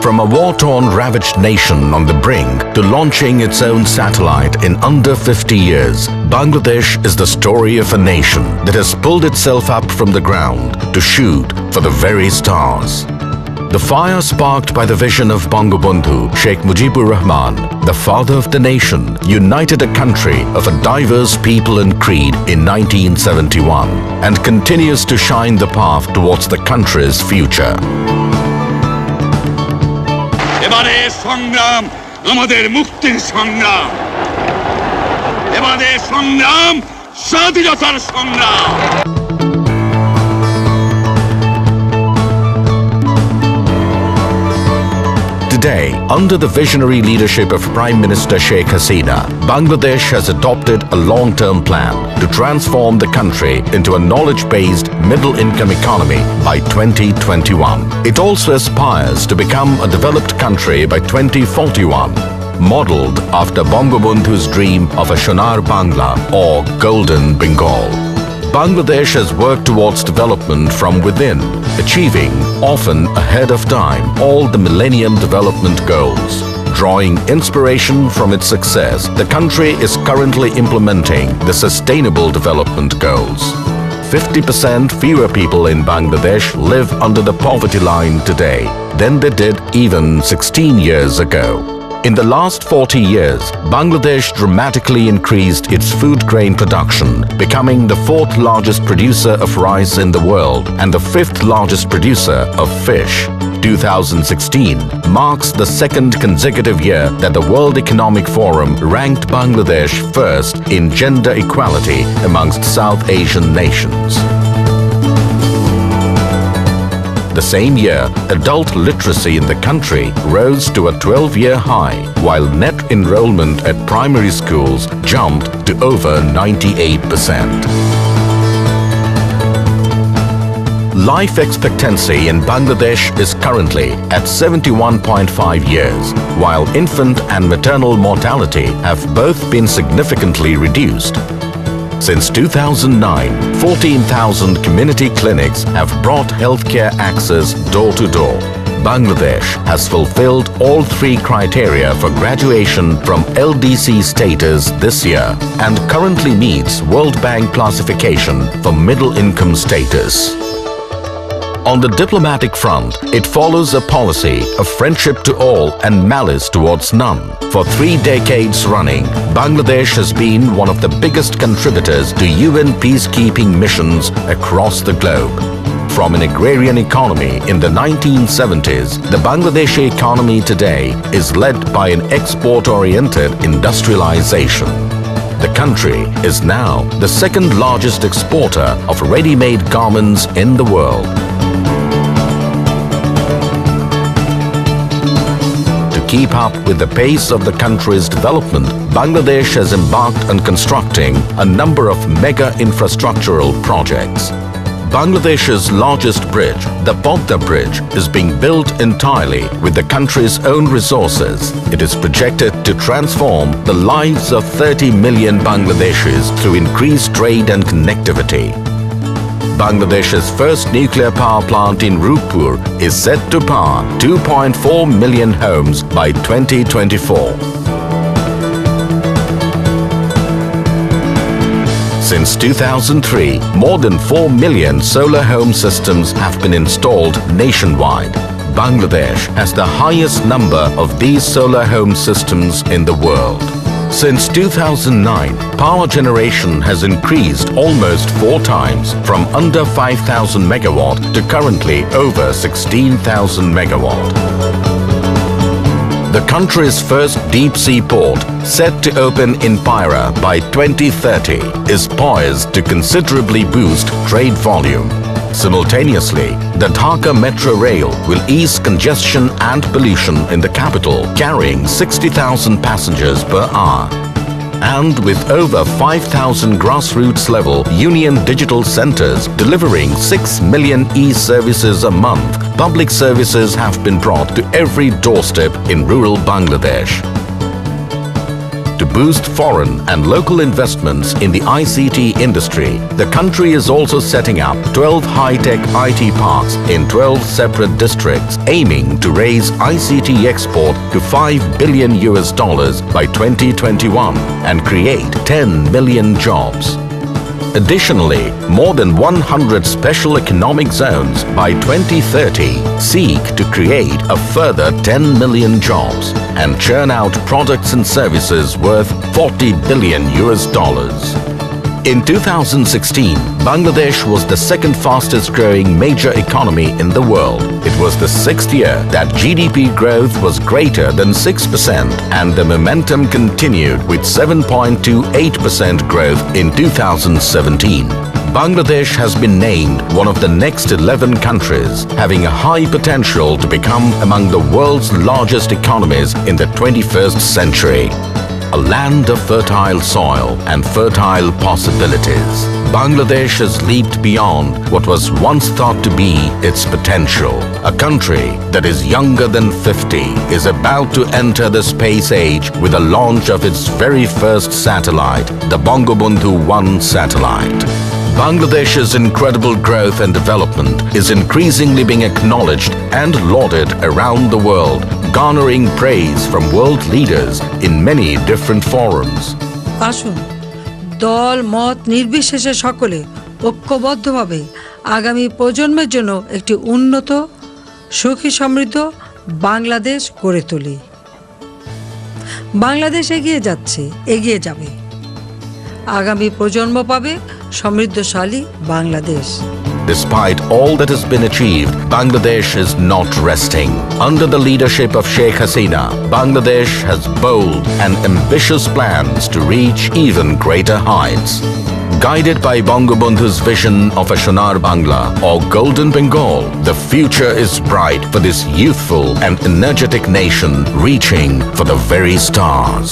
From a war-torn, ravaged nation on the brink to launching its own satellite in under 50 years, Bangladesh is the story of a nation that has pulled itself up from the ground to shoot for the very stars. The fire sparked by the vision of Bangabandhu Sheikh Mujibur Rahman, the father of the nation, united a country of a diverse people and creed in 1971 and continues to shine the path towards the country's future. এবারে সংগ্রাম আমাদের মুক্তির সংগ্রাম এবারে সংগ্রাম স্বাধীনতার সংগ্রাম Today, under the visionary leadership of Prime Minister Sheikh Hasina, Bangladesh has adopted a long-term plan to transform the country into a knowledge-based middle-income economy by 2021. It also aspires to become a developed country by 2041, modeled after Bangabandhu's dream of a Sonar Bangla or Golden Bengal. Bangladesh has worked towards development from within, achieving, often ahead of time, all the Millennium Development Goals. Drawing inspiration from its success, the country is currently implementing the Sustainable Development Goals. 50% fewer people in Bangladesh live under the poverty line today than they did even 16 years ago. In the last 40 years, Bangladesh dramatically increased its food grain production, becoming the 4th largest producer of rice in the world and the 5th largest producer of fish. 2016 marks the 2nd consecutive year that the World Economic Forum ranked Bangladesh first in gender equality amongst South Asian nations. The same year, adult literacy in the country rose to a 12-year high, while net enrollment at primary schools jumped to over 98%. Life expectancy in Bangladesh is currently at 71.5 years, while infant and maternal mortality have both been significantly reduced. Since 2009, 14,000 community clinics have brought healthcare access door to door. Bangladesh has fulfilled all 3 criteria for graduation from LDC status this year and currently meets World Bank classification for middle income status. On the diplomatic front, it follows a policy of friendship to all and malice towards none. For 3 decades running, Bangladesh has been one of the biggest contributors to UN peacekeeping missions across the globe. From an agrarian economy in the 1970s, the Bangladeshi economy today is led by an export-oriented industrialization. The country is now the 2nd largest exporter of ready-made garments in the world. To keep up with the pace of the country's development, Bangladesh has embarked on constructing a number of mega infrastructural projects. Bangladesh's largest bridge, the Podda Bridge, is being built entirely with the country's own resources. It is projected to transform the lives of 30 million Bangladeshis through increased trade and connectivity. Bangladesh's first nuclear power plant in Rupur is set to power 2.4 million homes by 2024. Since 2003, more than 4 million solar home systems have been installed nationwide. Bangladesh has the highest number of these solar home systems in the world. Since 2009, power generation has increased almost 4 times from under 5,000 megawatt to currently over 16,000 megawatt. The country's first deep-sea port, set to open in Paira by 2030, is poised to considerably boost trade volume. Simultaneously, the Dhaka Metro Rail will ease congestion and pollution in the capital, carrying 60,000 passengers per hour. And with over 5,000 grassroots-level union digital centers delivering 6 million e-services a month, public services have been brought to every doorstep in rural Bangladesh. To boost foreign and local investments in the ICT industry, the country is also setting up 12 high-tech IT parks in 12 separate districts, aiming to raise ICT export to $5 billion by 2021 and create 10 million jobs. Additionally, more than 100 special economic zones by 2030 seek to create a further 10 million jobs and churn out products and services worth $40 billion. In 2016, Bangladesh was the second fastest growing major economy in the world. It was the sixth year that GDP growth was greater than 6% and the momentum continued with 7.28% growth in 2017. Bangladesh has been named one of the next 11 countries having a high potential to become among the world's largest economies in the 21st century. A land of fertile soil and fertile possibilities, Bangladesh has leaped beyond what was once thought to be its potential. A country that is younger than 50 is about to enter the space age with the launch of its very first satellite, the Bangabandhu 1 satellite. Bangladesh's incredible growth and development is increasingly being acknowledged and lauded around the world, garnering praise from world leaders in many different forums. আসুন দল মত নির্বিশেষে সকলে ঐক্যবদ্ধভাবে আগামী প্রজন্মের জন্য একটি উন্নত সুখী সমৃদ্ধ বাংলাদেশ গড়ে তুলি। বাংলাদেশ এগিয়ে যাচ্ছে, এগিয়ে যাবে। আগামী প্রজন্ম পাবে সমৃদ্ধশালী Bangladesh. Despite all that has been achieved, Bangladesh is not resting. Under the leadership of Sheikh Hasina, Bangladesh has bold and ambitious plans to reach even greater heights. Guided by Bangabandhu's vision of a Sonar Bangla or Golden Bengal, the future is bright for this youthful and energetic nation reaching for the very stars.